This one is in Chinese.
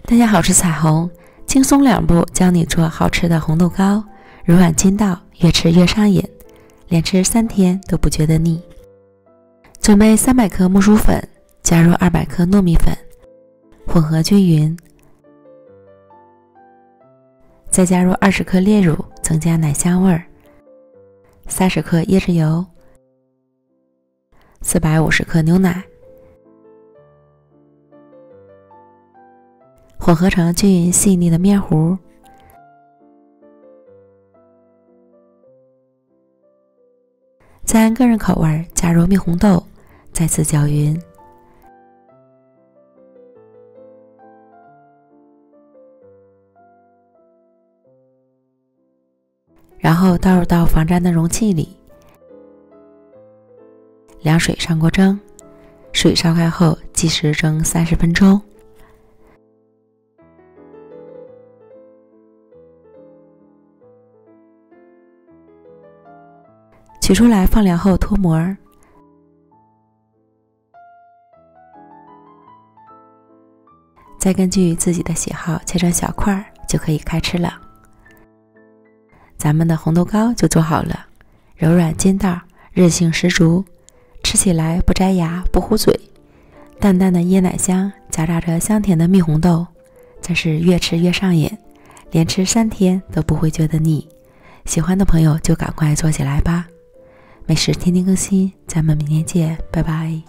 大家好，我是彩虹，轻松2步教你做好吃的红豆糕，柔软筋道，越吃越上瘾，连吃3天都不觉得腻。准备300克木薯粉，加入200克糯米粉，混合均匀，再加入20克炼乳，增加奶香味儿，30克椰子油，450克牛奶，混合成均匀细腻的面糊。再按个人口味加入蜜红豆，再次搅匀。然后倒入到防粘的容器里，凉水上锅蒸，水烧开后计时蒸30分钟。取出来放凉后脱模，再根据自己的喜好切成小块，就可以开吃了。咱们的红豆糕就做好了，柔软筋道，韧性十足，吃起来不摘牙不糊嘴，淡淡的椰奶香夹杂着香甜的蜜红豆，真是越吃越上瘾，连吃3天都不会觉得腻。喜欢的朋友就赶快做起来吧。美食天天更新，咱们明天见，拜拜。